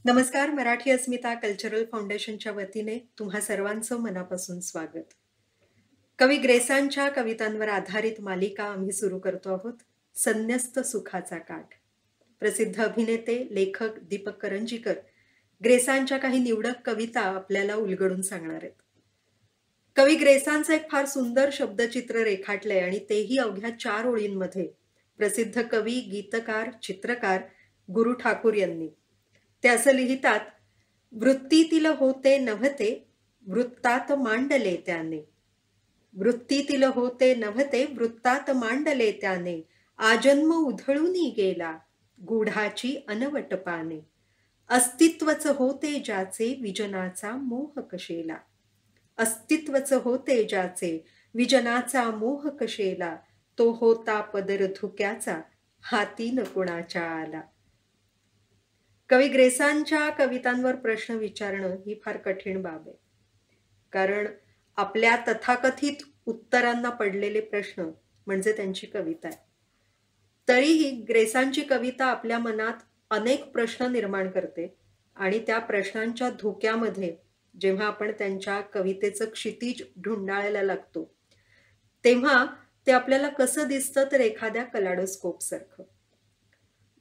नमस्कार. मराठी अस्मिता कल्चरल फाउंडेशनच्या वतीने तुम्हा सर्वांचं मनापासून स्वागत. कवी ग्रेसांच्या कवितांवर आधारित मालिका आम्ही सुरू करतो आहोत. संन्यस्त सुखाचा काठ. प्रसिद्ध अभिनेते, लेखक दीपक करंजीकर ग्रेसांच्या काही निवडक कविता आपल्याला उलगडून सांगणार आहेत. कवी ग्रेसांचं एक फार सुंदर शब्दचित्र रेखाटलंय आणि तेही अवघ्या 4 ओळींमध्ये प्रसिद्ध कवी, गीतकार, चित्रकार गुरु ठाकूर यांनी. ते असं लिहितात, वृत्तीतील होते नव्हते, वृत्तात मांडले त्याने. वृत्तीतील होते नव्हते, वृत्तात मांडले त्याने. आजन्म उधळूनी गेला, गूढाची अनवटपाने. अस्तित्वच होते ज्याचे, विजनाचा मोह कशेला. अस्तित्वच होते ज्याचे, विजनाचा मोह कशेला. तो होता पदर धुक्याचा, हाती न कुणाच्या आला. कवी ग्रेसांच्या कवितांवर प्रश्न विचारणं ही फार कठीण बाब आहे. कारण आपल्या तथाकथित उत्तरांना पडलेले प्रश्न म्हणजे त्यांची कविता आहे. तरीही ग्रेसांची कविता आपल्या मनात अनेक प्रश्न निर्माण करते आणि त्या प्रश्नांच्या धुक्यामध्ये जेव्हा आपण त्यांच्या कवितेचं क्षितिज ढुंडाळायला लागतो, तेव्हा ते आपल्याला कसं दिसतं तर एखाद्या कलाडोस्कोप सारखं.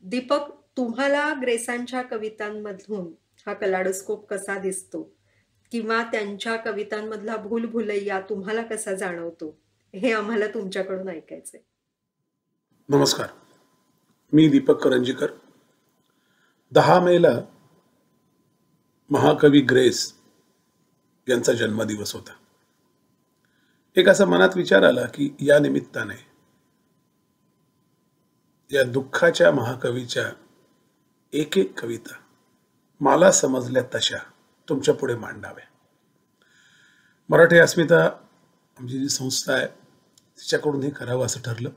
दीपक, तुम्हाला ग्रेसांच्या कवितांमधून हा कलाडोस्कोप कसा दिसतो किंवा त्यांच्या कवितांमधला भूलभुलैया तुम्हाला कसा जाणवतो, हे आम्हाला तुमच्याकडून ऐकायचंय. नमस्कार, मी दीपक करंजीकर. 10 मेला महाकवी ग्रेस यांचा जन्मदिवस होता. एक असा मनात विचार आला की या निमित्ताने या दुःखाच्या महाकवीच्या एक एक कविता मला समजल्या तशा तुमच्या पुढे मांडाव्या. मराठी अस्मिता आमची जी संस्था आहे तिच्याकडून हे करावं असं ठरलं.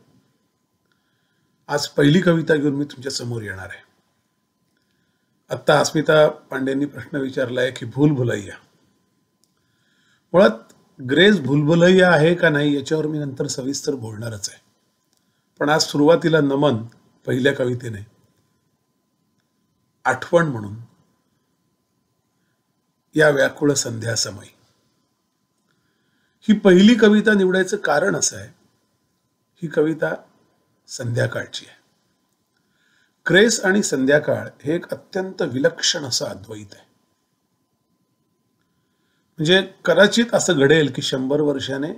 आज पहिली कविता घेऊन मी तुमच्या समोर येणार आहे. आत्ता अस्मिता पांडेंनी प्रश्न विचारलाय की भूलभुलैया. मुळात ग्रेस भूलभुलैया आहे का नाही याच्यावर मी नंतर सविस्तर बोलणारच आहे. पण आज सुरुवातीला नमन पहिल्या कवितेने आठवण म्हणून या व्याकुळ संध्या समयी. ही पहिली कविता निवडायचं कारण असं आहे, ही कविता संध्याकाळची आहे. ग्रेस आणि संध्याकाळ हे एक अत्यंत विलक्षण असं अद्वैत आहे. म्हणजे कदाचित असं घडेल की 100 वर्षाने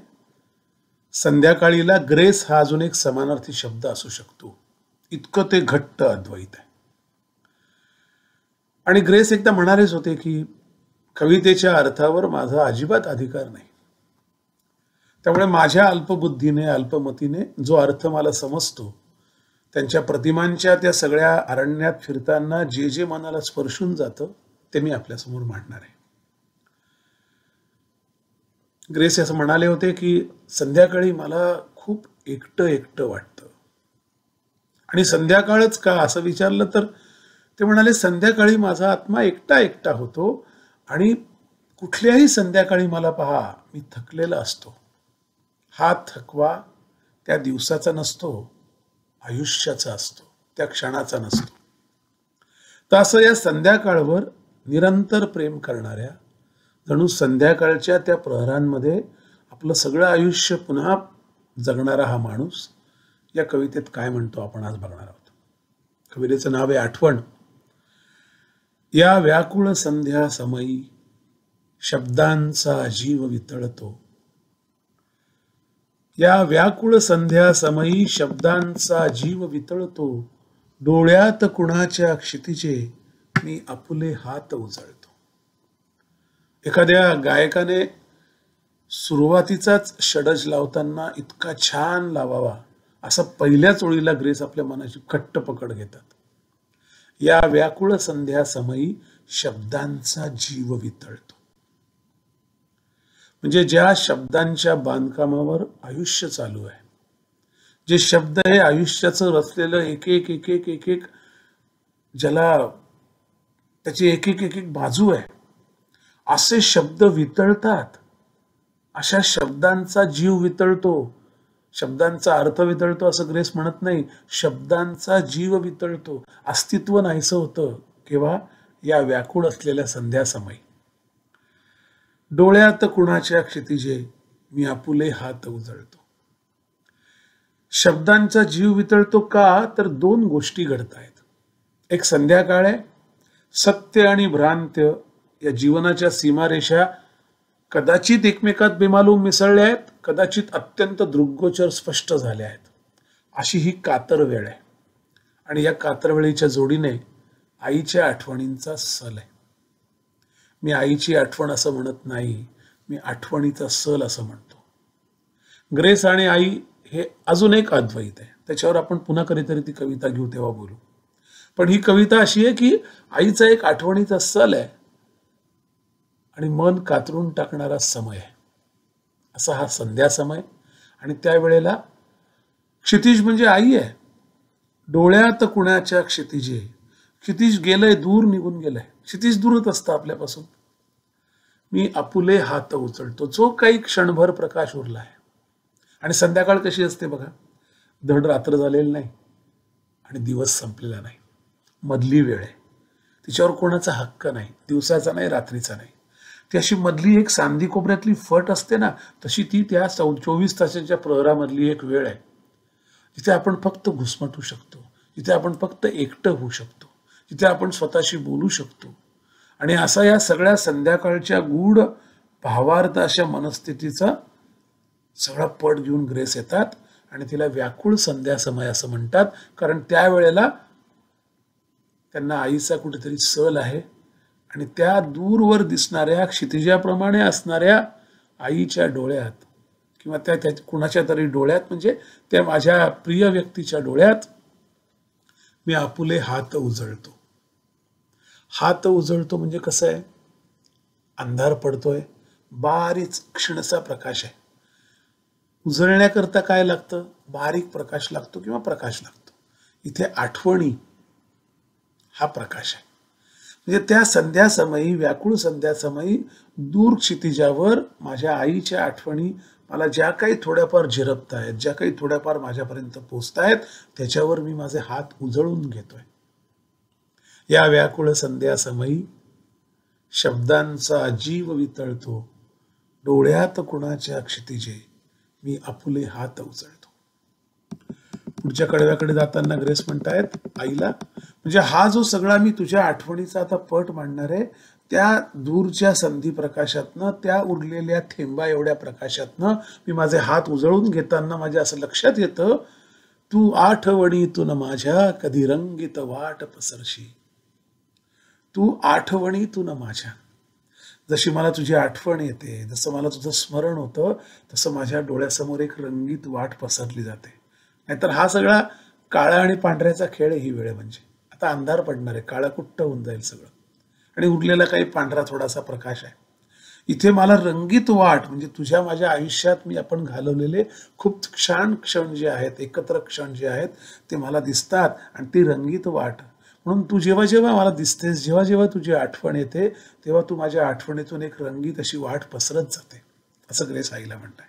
संध्याकाळीला ग्रेस हा अजून एक समानार्थी शब्द असू शकतो, इतकं ते घट्ट अद्वैत आहे. आणि ग्रेस एकदा म्हणालेच होते की कवितेच्या अर्थावर माझा अजिबात अधिकार नाही. त्यामुळे माझ्या अल्पबुद्धीने, अल्पमतीने जो अर्थ मला समजतो, त्यांच्या प्रतिमांच्या त्या सगळ्या अरण्यात फिरताना जे जे मनाला स्पर्शून जातं ते मी आपल्यासमोर मांडणार आहे. ग्रेस असं म्हणाले होते की संध्याकाळी मला खूप एकटं एकटं वाटतं. आणि संध्याकाळच का असं विचारलं तर ते म्हणाले, संध्याकाळी माझा आत्मा एकटा एकटा होतो आणि कुठल्याही संध्याकाळी मला पहा, मी थकलेला असतो. हा थकवा त्या दिवसाचा नसतो, आयुष्याचा असतो, त्या क्षणाचा नसतो. तर असं या संध्याकाळवर निरंतर प्रेम करणाऱ्या, जणू संध्याकाळच्या त्या प्रहरांमध्ये आपलं सगळं आयुष्य पुन्हा जगणारा हा माणूस या कवितेत काय म्हणतो आपण आज बघणार आहोत. कवितेचं नाव आहे आठवण. या व्याकुळ संध्या समयी शब्दांचा जीव वितळतो. या व्याकुळ संध्या समयी शब्दांचा जीव वितळतो. डोळ्यात कुणाच्या क्षितिजे मी आपुले हात उजळतो. एखाद्या गायकाने सुरुवातीचाच षडज लावताना इतका छान लावावा असं पहिल्याच ओळीला ग्रेस आपल्या मनाची खट्ट पकड घेतात. या व्याकुळ संध्या समयी शब्दांचा जीव वितळतो. म्हणजे ज्या शब्दांच्या बांधकामावर आयुष्य चालू आहे, जे शब्द हे आयुष्याचं रचलेलं एक एक एक एक एक एक ज्याला त्याची एक एक एक एक बाजू आहे, असे शब्द वितळतात. अशा शब्दांचा जीव वितळतो. शब्दांचा अर्थ वितळतो असं ग्रेस म्हणत नाही, शब्दांचा जीव वितळतो. अस्तित्व नाहीसं होतं केव्हा, या व्याकुळ असलेल्या संध्यासमयी. डोळ्यात कुणाच्या क्षितिजे मी आपुले हात उजळतो. शब्दांचा जीव वितळतो का, तर दोन गोष्टी घडतायत. एक संध्याकाळ आहे, सत्य आणि भ्रांत्य या जीवनाच्या सीमारेषा कदाचित एकमेकात बेमालूम मिसळल्या आहेत, कदाचित अत्यंत दृग्गोचर स्पष्ट झाल्या आहेत. अशी ही कातर वेळ आहे. आणि या कातरवेळीच्या जोडीने आईच्या आठवणींचा सल आहे. मी आईची आठवण असं म्हणत नाही, मी आठवणीचा सल असं म्हणतो. ग्रेस आणि आई हे अजून एक अद्वैत आहे. त्याच्यावर आपण पुन्हा कधीतरी ती कविता घेऊ तेव्हा बोलू. पण ही कविता अशी आहे की आईचा एक आठवणीचा सल आहे आणि मन कातरून टाकणारा समय आहे. असा हा संध्या समय. आणि त्यावेळेला क्षितिज म्हणजे आई आहे. डोळ्यात कुणाच्या क्षितिजे. क्षितिज गेलंय, दूर निघून गेलंय. क्षितिज दूरच असतं आपल्यापासून. मी आपुले हात उचलतो. जो काही क्षणभर प्रकाश उरला आहे. आणि संध्याकाळ कशी असते बघा, धड रात्र झालेली नाही आणि दिवस संपलेला नाही, मधली वेळ आहे. तिच्यावर कोणाचा हक्क नाही, दिवसाचा नाही, रात्रीचा नाही. ती अशी मधली एक सांधी कोपऱ्यातली फट असते ना, तशी ती त्या 24 तासांच्या प्रहरामधली एक वेळ आहे, जिथे आपण फक्त घुसमटू शकतो, जिथे आपण फक्त एकटं होऊ शकतो, जिथे आपण स्वतःशी बोलू शकतो. आणि असा या सगळ्या संध्याकाळच्या गूढ भावार्थ अशा मनस्थितीचा सगळा पट घेऊन ग्रेस येतात आणि तिला व्याकुळ संध्या समय असं म्हणतात. कारण त्यावेळेला त्यांना आईचा कुठेतरी सल आहे आणि त्या दूरवर दिसणाऱ्या क्षितिजाप्रमाणे असणाऱ्या आईच्या डोळ्यात किंवा त्या कुणाच्या तरी डोळ्यात, म्हणजे त्या माझ्या प्रिय व्यक्तीच्या डोळ्यात मी आपुले हात उजळतो. हात उजळतो म्हणजे कसं आहे, अंधार पडतोय, बारीक क्षणसा प्रकाश आहे. उजळण्याकरता काय लागतं, बारीक प्रकाश लागतो किंवा प्रकाश लागतो. इथे आठवणी हा प्रकाश आहे. म्हणजे त्या संध्यासमयी, व्याकुळ संध्यासमयी दूर क्षितिजावर माझ्या आईच्या आठवणी मला ज्या काही थोड्याफार झिरपतायत, ज्या काही थोड्याफार माझ्यापर्यंत पोचतायत, त्याच्यावर मी माझे हात उजळून घेतोय. या व्याकुळ संध्यासमयी शब्दांचा जीव वितळतो. डोळ्यात कुणाच्या क्षितिजे मी आपुले हात उचलतो. पुढच्या कडव्याकडे जाताना ग्रेस म्हणतायत आईला, म्हणजे हा जो सगळा मी तुझ्या आठवणीचा आता पट मांडणार आहे, त्या दूरच्या संधी प्रकाशातनं, त्या उरलेल्या थेंबा एवढ्या प्रकाशातनं मी माझे हात उजळून घेताना माझ्या असं लक्षात येतं, तू आठवणीतून माझ्या कधी रंगीत वाट पसरशी. तू आठवणीतून माझ्या, जशी मला तुझी आठवण येते, जसं मला तुझं स्मरण होतं, तसं माझ्या डोळ्यासमोर एक रंगीत वाट पसरली जाते. नाहीतर हा सगळा काळा आणि पांढऱ्याचा खेळ ही वेळ. म्हणजे आता अंधार पडणार आहे, काळा कुट्ट होऊन जाईल सगळं आणि उरलेला काही पांढरा थोडासा प्रकाश आहे. इथे मला रंगीत वाट, म्हणजे तुझ्या माझ्या आयुष्यात मी आपण घालवलेले खूप छान क्षण जे आहेत, एकत्र क्षण जे आहेत, ते मला दिसतात आणि ती रंगीत वाट. म्हणून तू जेव्हा जेव्हा मला दिसतेस, जेव्हा जेव्हा तुझी आठवण येते, तेव्हा तू माझ्या आठवणीतून एक रंगीत अशी वाट पसरत जाते, असं ग्रेस आईला म्हणताय.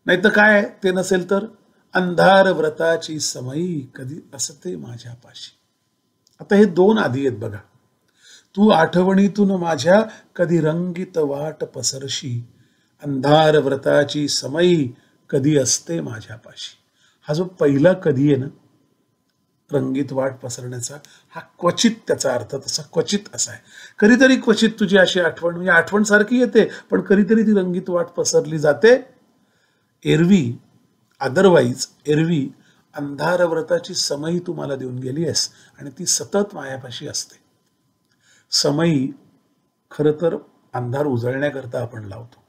नाही तर काय, ते नसेल तर अंधार व्रताची समयी कधी असते माझ्या पाशी. आता हे दोन आधी आहेत बघा. तू आठवणीतून माझ्या कधी रंगीत वाट पसरशी, अंधार व्रताची समयी कधी असते माझ्या पाशी. हा जो पहिला कधी आहे ना, रंगीत वाट पसरण्याचा, हा क्वचित त्याचा अर्थ तसा क्वचित असा आहे. कधीतरी क्वचित तुझी अशी आठवण, म्हणजे आठवण सारखी येते, पण कधीतरी ती रंगीत वाट पसरली जाते. एरवी अदरवाईज एरवी अंधार व्रताची समयी तू मला देऊन गेली आहेस आणि ती सतत मायापाशी असते. समयी खरं तर अंधार उजळण्याकरता आपण लावतो,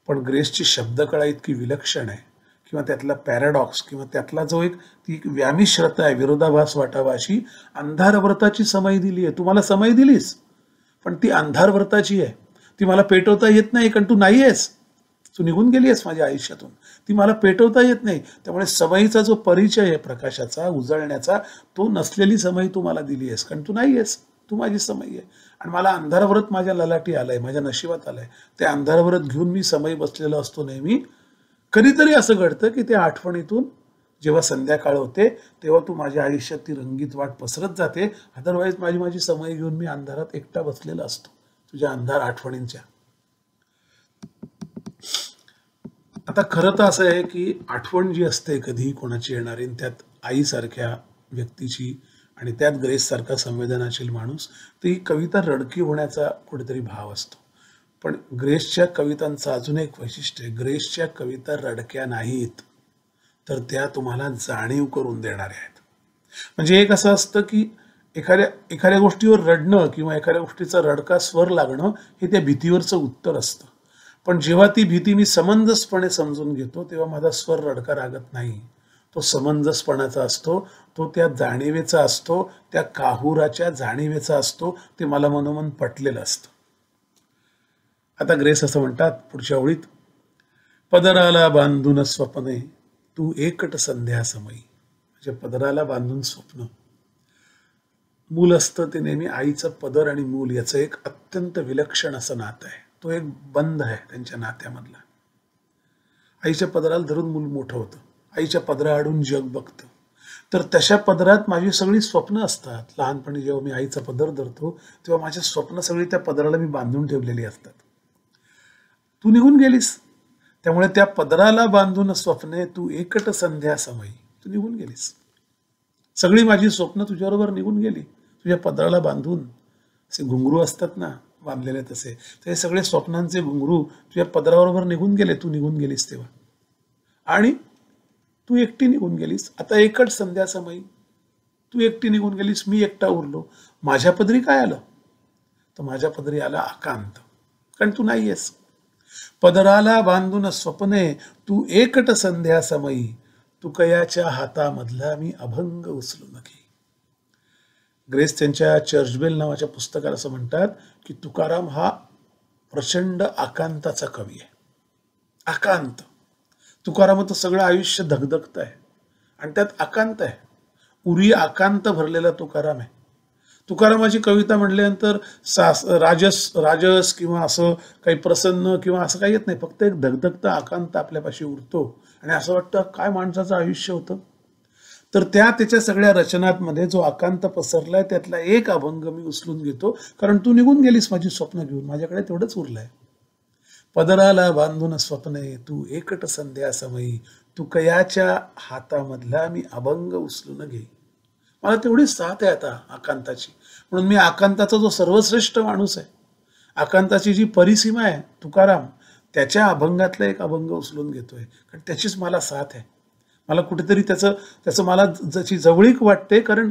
पण ग्रेसची शब्दकळा इतकी विलक्षण आहे, किंवा त्यातला पॅराडॉक्स किंवा त्यातला जो एक ती व्यामिश्रता आहे, विरोधाभास वाटावा अशी, अंधार व्रताची समयी दिली आहे. तू मला समयी दिलीस, पण ती अंधार व्रताची आहे. ती मला पेटवता येत नाही, कारण तू नाही आहेस, तू निघून गेली आहेस माझ्या आयुष्यातून. ती मला पेटवता येत नाही. त्यामुळे समयीचा जो परिचय आहे प्रकाशाचा, उजळण्याचा, तो नसलेली समयी तू मला दिली आहेस, कारण तू नाही आहेस, तू माझी समयी आहे. आणि मला अंधारव्रत माझ्या ललाटी आलंय, माझ्या नशिबात आलंय. ते अंधारव्रत घेऊन मी समयी बसलेलो असतो नेहमी. कधीतरी असं घडतं की त्या आठवणीतून जेव्हा संध्याकाळ होते तेव्हा तू माझ्या आयुष्यात ती रंगीत वाट पसरत जाते. अदरवाईज माझी माझी समय घेऊन मी अंधारात एकटा बसलेला असतो तुझ्या अंधार आठवणींच्या. आता खरं तर असं आहे की आठवण जी असते कधीही कोणाची येणारी, त्यात आईसारख्या व्यक्तीची आणि त्यात ग्रेस सारखा संवेदनाशील माणूस, ती कविता रडकी होण्याचा कुठेतरी भाव असतो. पण ग्रेसच्या कवितांचं अजून एक वैशिष्ट्य आहे, ग्रेसच्या कविता रडक्या नाहीत, तर त्या तुम्हाला जाणीव करून देणाऱ्या आहेत. म्हणजे एक असं असतं की एखाद्या एखाद्या गोष्टीवर रडणं किंवा एखाद्या गोष्टीचा रडका स्वर लागणं हे त्या भीतीवरचं उत्तर असतं. पण जेव्हा ती भीती मी समंजसपणे समजून घेतो तेव्हा माझा स्वर रडका लागत नाही. तो समंजसपणाचा असतो, तो त्या जाणीवेचा असतो, त्या काहुराच्या जाणीवेचा असतो. ते मला मनोमन पटलेलं असतं. आता ग्रेस असं म्हणतात पुढच्या ओळीत, पदराला बांधून स्वप्ने तू एकट संध्या समयी. म्हणजे पदराला बांधून स्वप्न, मूल असतं ते नेहमी आईचं पदर आणि मूल याचं एक अत्यंत विलक्षण असं नातं आहे. तो एक बंध आहे त्यांच्या नात्यामधला. आईच्या पदराला धरून मूल मोठं होतं, आईच्या पदराआडून जग बघतं. तर तशा पदरात माझी सगळी स्वप्न असतात. लहानपणी जेव्हा मी आईचा पदर धरतो तेव्हा माझी स्वप्न सगळी त्या पदराला मी बांधून ठेवलेली असतात. तू निघून गेलीस, त्यामुळे त्या पदराला बांधून स्वप्ने तू एकट संध्या समयी, तू निघून गेलीस. सगळी माझी स्वप्न तुझ्याबरोबर निघून गेली. तुझ्या पदराला बांधून असे घुंगरू असतात ना बांधलेले, तसे ते सगळे स्वप्नांचे घुंगरू तुझ्या पदराबरोबर निघून गेले. तू निघून गेलीस तेव्हा, आणि तू एकटी निघून गेलीस. आता एकट संध्या समयी तू एकटी निघून गेलीस, मी एकटा उरलो. माझ्या पदरी काय आलं? तर माझ्या पदरी आला आकांत, कारण तू नाहीयेस. पदराला बांधून स्वप्ने तू एकट संध्या समयी, तुकयाच्या हातामधला मी अभंग उचलू नकी. ग्रेस त्यांच्या चर्चबेल नावाच्या पुस्तकात असं म्हणतात की तुकाराम हा प्रचंड आकांताचा कवी आहे. आकांत, तुकारामाचं सगळं आयुष्य धगधगत आहे आणि त्यात आकांत आहे. उरी आकांत भरलेला तुकाराम आहे. तुकारामाची कविता म्हटल्यानंतर राजस राजस किंवा असं काही प्रसन्न किंवा असं काही येत नाही. फक्त एक धगधगता आकांत आपल्यापाशी उरतो आणि असं वाटतं काय माणसाचं आयुष्य होतं. तर त्याच्या सगळ्या रचनांमध्ये जो आकांत पसरलाय त्यातला एक अभंग मी उचलून घेतो, कारण तू निघून गेलीस माझी स्वप्न घेऊन. माझ्याकडे तेवढंच उरलंय. पदराला बांधून स्वप्ने तू एकट संध्या समयी, तू कयाच्या हातामधला मी अभंग उचलून घे. मला तेवढी साथ आहे आता आकांताची, म्हणून मी आकांताचा जो सर्वश्रेष्ठ माणूस आहे, आकांताची जी परिसीमा आहे तुकाराम, त्याच्या अभंगातला एक अभंग उचलून घेतोय, कारण त्याचीच मला साथ आहे. मला कुठेतरी त्याचं मला जशी जवळीक वाटते, कारण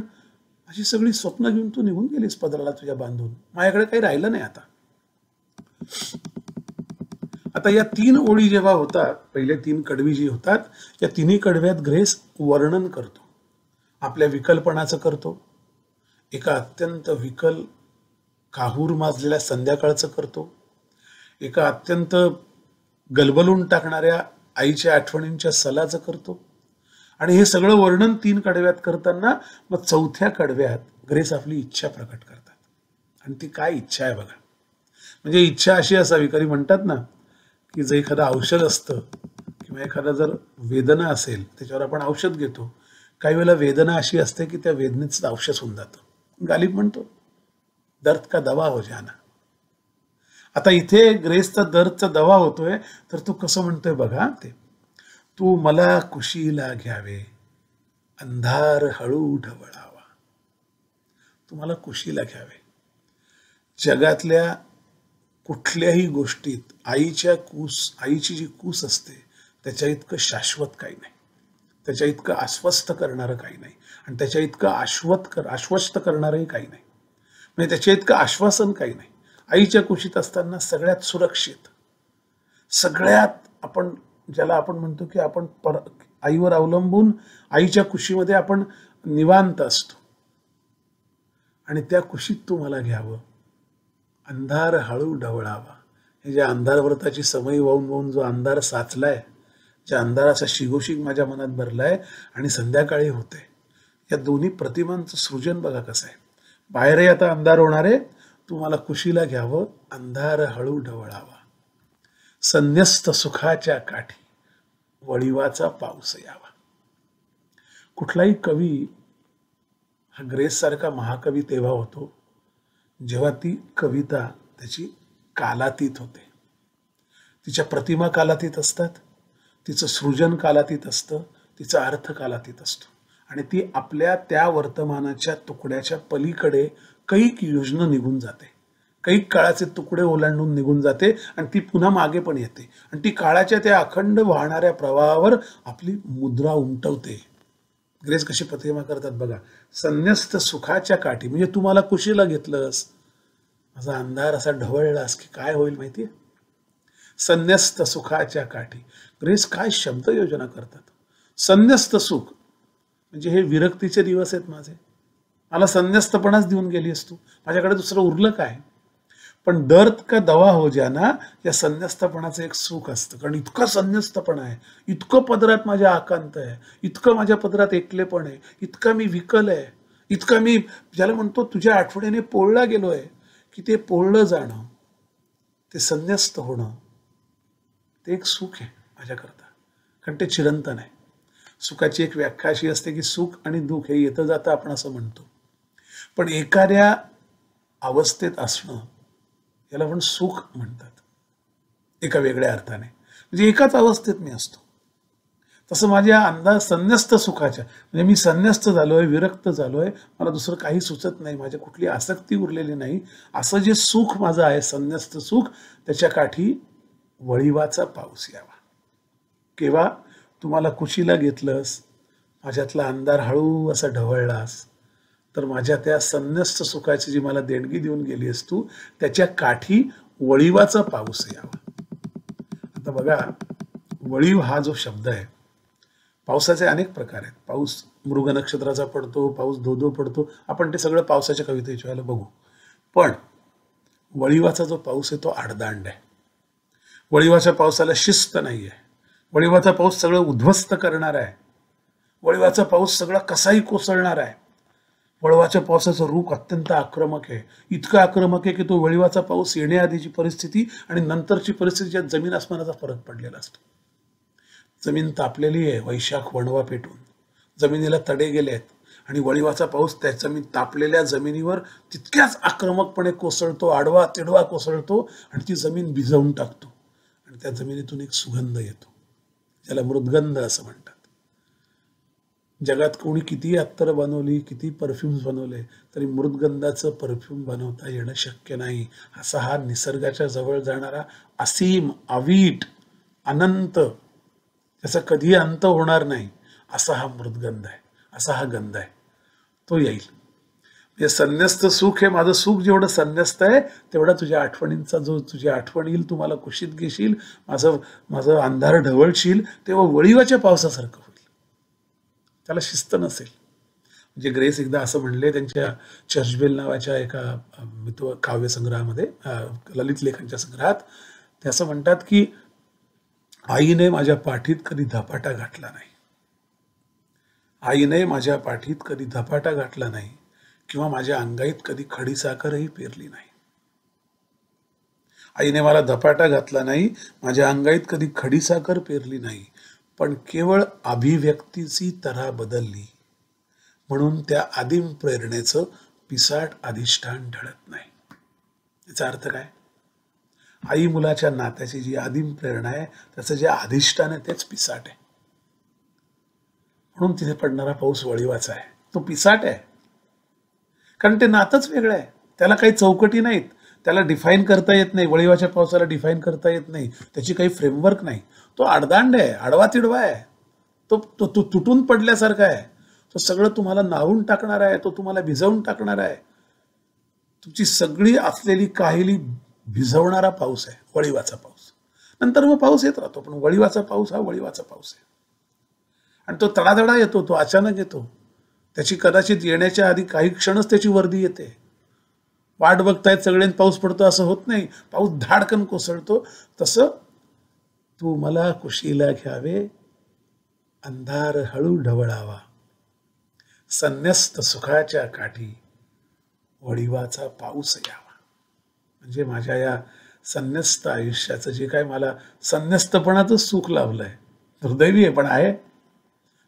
अशी सगळी स्वप्न घेऊन तू निघून गेलीस पदराला तुझ्या बांधून. माझ्याकडे काही राहिलं नाही आता. आता या 3 ओळी जेव्हा होतात, पहिले 3 कडवी जी होतात, या तिन्ही कडव्यात ग्रेस वर्णन करतो, आपल्या विकलपणाचं करतो, एका अत्यंत विकल काहूर माजलेल्या संध्याकाळचं करतो, एका अत्यंत गलबलून टाकणाऱ्या आईच्या आठवणींच्या सलाचं करतो. आणि हे सगळं वर्णन 3 कडव्यात करताना मग 4थ्या कडव्यात ग्रेस आपली इच्छा प्रकट करतात. आणि ती काय इच्छा आहे बघा. म्हणजे इच्छा अशी असावी, कधी म्हणतात ना की जर एखादं औषध असतं किंवा एखादा जर वेदना असेल त्याच्यावर आपण औषध घेतो, काही वेळेला वेदना अशी असते की त्या वेदनेचं औषध होऊन जातं. गालिब म्हणतो दर्द का दवा हो जाना. आता इथे ग्रेसचा दर्दचा दवा होतोय, तर तू कसं म्हणतोय बघा ते, तू मला कुशीला घ्यावे, अंधार हळू ढवळावा. तुम्हाला कुशीला घ्यावे. जगातल्या कुठल्याही गोष्टीत आईची जी कूस असते त्याच्या इतकं शाश्वत काही नाही, त्याच्या इतकं आश्वस्त करणारं काही नाही, आणि त्याच्या इतकं आश्वस्त करणारंही काही नाही. म्हणजे त्याच्या इतकं आश्वासन काही नाही. आईच्या कुशीत असताना सगळ्यात सुरक्षित, सगळ्यात आपण ज्याला आपण म्हणतो की आपण आईवर अवलंबून आईच्या कुशीमध्ये आपण निवांत असतो. आणि त्या कुशीत तू मला घ्यावं, अंधार हळू ढवळावा. हे ज्या अंधार व्रताची समय वाहून वाहून जो अंधार साचलाय, ज्या अंधाराचा शिगोशिग माझ्या मनात भरलाय आणि संध्याकाळी होते, या दोन्ही प्रतिमांचं सृजन बघा कसं आहे. बाहेरही आता अंधार होणार आहे, तू मला कुशीला घ्यावं, अंधार हळू ढवळावा. संन्यस्त सुखाच्या काठी वळीवाचा पाऊस यावा. कुठलाही कवी हा ग्रेस सारखा महाकवी तेव्हा होतो जेव्हा ती कविता त्याची कालातीत होते, तिच्या प्रतिमा कालातीत असतात, तिचं सृजन कालातीत असतं, तिचा अर्थ कालातीत असतो आणि ती आपल्या त्या वर्तमानाच्या तुकड्याच्या पलीकडे कैक योजना निघून जाते, कैक काळाचे तुकडे ओलांडून निघून जाते आणि ती पुन्हा मागे पण येते आणि ती काळाच्या त्या अखंड वाहणाऱ्या प्रवाहावर आपली मुद्रा उमटवते. ग्रेस कशी प्रतिमा करतात बघा. संन्यस्त सुखाच्या काठी, म्हणजे तुम्हाला कुशीला घेतलंस, माझा अंधार असा ढवळलास की काय होईल माहितीये? संन्यस्त सुखाच्या काठी. ग्रेस काय शब्द योजना करतात. संन्यस्त सुख म्हणजे हे विरक्तीचे दिवस आहेत माझे, मला संन्यस्तपणाच देऊन गेलीस तू, माझ्याकडे दुसरं उरलं काय? पण दर्द का दवा हो जाना या संन्यस्तपणाचं एक सुख असतं, कारण इतका संन्यस्तपणा आहे, इतकं पदरात माझ्या आकांत आहे, इतकं माझ्या पदरात एकलेपण आहे, इतका मी विकल आहे, इतका मी ज्याला म्हणतो तुझ्या आठवणीने पोळला गेलोय, की ते पोळलं जाणं, ते संन्यस्त होणं, ते एक सुख आहे माझ्याकरता, कारण ते चिरंतन आहे. सुखाची एक व्याख्या अशी असते की सुख आणि दुःख हे येतं जातं आपण असं म्हणतो, पण एखाद्या अवस्थेत असणं याला पण सुख म्हणतात एका वेगळ्या अर्थाने, म्हणजे एकाच अवस्थेत मी असतो. तसं माझ्या अंदाज संन्यस्त सुखाच्या, म्हणजे मी संन्यस्त झालोय, विरक्त झालोय, मला दुसरं काही सुचत नाही, माझ्या कुठली आसक्ती उरलेली नाही, असं जे सुख माझं आहे संन्यस्त सुख, त्याच्या काठी वळिवाचा पाऊस यावा. केव्हा? तुम्हाला कुशीला घेतलंस, माझ्यातला अंधार हळू असा ढवळलास, तर माझ्या त्या संन्यस्त सुखाची जी मला देणगी देऊन गेलीस तू, त्याच्या काठी वळिवाचा पाऊस यावा. आता बघा, वळीव हा जो शब्द आहे, पावसाचे अनेक प्रकार आहेत. पाऊस मृग नक्षत्राचा पडतो, पाऊस धोधो पडतो, आपण ते सगळं पावसाच्या कवितेच्या वेळेला बघू. पण वळिवाचा जो पाऊस आहे तो आडदांड आहे. वळिवाच्या पावसाला शिस्त नाही आहे. वळिवाचा पाऊस सगळं उद्ध्वस्त करणार आहे. वळिवाचा पाऊस सगळा कसाही कोसळणार आहे. वळवाच्या पावसाचं रूप अत्यंत आक्रमक आहे, इतकं आक्रमक आहे की तो वळिवाचा पाऊस येण्याआधीची परिस्थिती आणि नंतरची परिस्थिती, ज्यात जमीन आसमानाचा फरक पडलेला असतो. जमीन तापलेली आहे, वैशाख वणवा पेटून जमिनीला तडे गेले आहेत, आणि वळिवाचा पाऊस त्या जमीन तापलेल्या जमिनीवर तितक्याच आक्रमकपणे कोसळतो, आडवा तिडवा कोसळतो आणि ती जमीन भिजवून टाकतो, आणि त्या जमिनीतून एक सुगंध येतो, ज्याला मृदगंध असं म्हणतात. जगात कोणी किती अत्तर बनवली, किती परफ्युम्स बनवले, तरी मृदगंधाचं परफ्यूम बनवता येणं शक्य नाही. असा हा निसर्गाच्या जवळ जाणारा असीम, अवीट, अनंत, त्याचा कधी अंत होणार नाही, असा हा मृदगंध आहे, असा हा गंध आहे. तो येईल. म्हणजे संन्यस्त सुख हे माझं सुख जेवढं संन्यस्त आहे, तेवढा तुझ्या आठवणींचा जो तुझी आठवण येईल, तुम्हाला कुशीत घेशील, माझं अंधार ढवळशील, तेव्हा वळिवाच्या पावसासारखं होईल. त्याला शिस्त नसेल. म्हणजे ग्रेस एकदा असं म्हणले त्यांच्या चर्चबेल नावाच्या एका मित्व काव्यसंग्रहामध्ये, ललित लेखांच्या संग्रहात, ते असं म्हणतात की आईने माझ्या पाठीत कधी धपाटा घातला नाही, आईने माझ्या पाठीत कधी धपाटा घातला नाही, किंवा माझ्या अंगाईत कधी खडीसाखरही पेरली नाही. आईने मला धपाटा घातला नाही, माझ्या अंगाईत कधी खडीसाखर पेरली नाही, पण केवळ अभिव्यक्तीची तऱ्हा बदलली, म्हणून त्या आदिम प्रेरणेचं पिसाट अधिष्ठान ढळत नाही. याचा अर्थ काय? आई मुलाच्या नात्याची जी आदिम प्रेरणा आहे, त्याचं जे अधिष्ठान आहे तेच पिसाट आहे. म्हणून तिथे पडणारा पाऊस वळिवाचा आहे, तो पिसाट आहे, कारण ते नातंच वेगळं आहे, त्याला काही चौकटी नाहीत, त्याला डिफाईन करता येत नाही. वळिवाच्या पावसाला डिफाईन करता येत नाही, त्याची काही फ्रेमवर्क नाही. तो आडदांड आहे, आडवा तिडवा आहे, तो तुटून पडल्यासारखा आहे, तो सगळं तुम्हाला नावून टाकणार आहे, तो तुम्हाला भिजवून टाकणार आहे. तुमची सगळी असलेली काहिली भिजवणारा पाऊस आहे वळिवाचा पाऊस. नंतर मग पाऊस येत राहतो, पण वळिवाचा पाऊस हा वळिवाचा पाऊस आहे, आणि तो तडातडा येतो, तो अचानक येतो. त्याची कदाचित येण्याच्या आधी काही क्षणच त्याची वर्दी येते. वाट बघतायत सगळ्यांनी, पाऊस पडतो असं होत नाही, पाऊस धाडकन कोसळतो. तसं तू मला कुशीला घ्यावे, अंधार हळू ढवळावा, संन्यस्त सुखाच्या काठी वळिवाचा पाऊस यावा. म्हणजे माझ्या या संन्यस्त आयुष्याचं जे काय मला संन्यस्तपणाचं सुख लाभलंय, दुर्दैवी आहे पण आहे,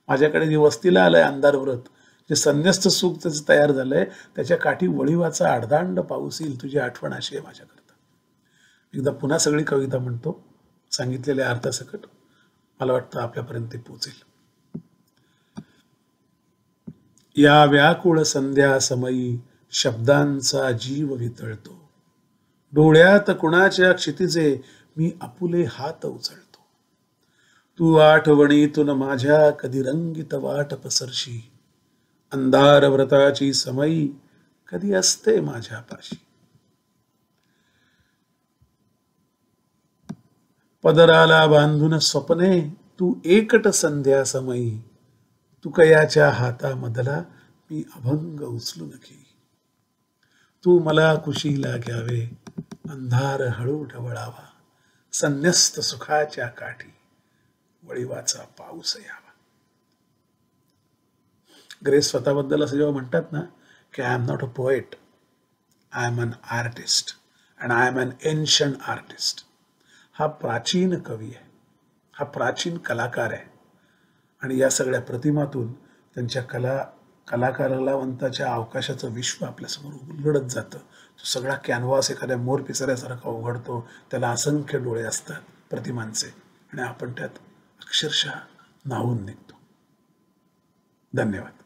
माझ्याकडे जे वस्तीला आलंय अंधार व्रत, जे संन्यस्त सुख त्याचं तयार झालंय, त्याच्या काठी वळीवाचा आडदांड पाऊस येईल, तुझी आठवण अशी आहे माझ्याकरता. एकदा पुन्हा सगळी कविता म्हणतो सांगितलेल्या अर्थासकट. मला वाटतं आपल्यापर्यंत ते पोचेल. या व्याकुळ संध्या समयी शब्दांचा जीव वितळतो, डोळ्यात कुणाच्या क्षितिजे मी आपुले हात उचलतो. तू आठवणीतून माझ्या कधी रंगीत वाट पसरशी, अंधार व्रताची समयी कधी असते माझ्या पाशी. पदराला बांधून स्वप्ने तू एकट संध्या समयी, तुकयाच्या हातामधला मी अभंग उचलून घेई. तू मला कुशीला घ्यावे, अंधार हळू ढवळावा, संन्यस्त सुखाच्या काठी वळीवाचा पाऊस यावा. ग्रेस स्वतःबद्दल असं जेव्हा म्हणतात ना की I am not a poet, I am an artist and I am an ancient artist. हा प्राचीन कवी आहे, हा प्राचीन कलाकार आहे. आणि या सगळ्या प्रतिमातून त्यांच्या कलाकारालावंताच्या अवकाशाचं विश्व आपल्यासमोर उलगडत जातं. तो सगळा कॅनव्हास एखाद्या मोर पिसाऱ्यासारखा उघडतो, त्याला असंख्य डोळे असतात प्रतिमांचे, आणि आपण त्यात अक्षरशः न्हावून निघतो. धन्यवाद.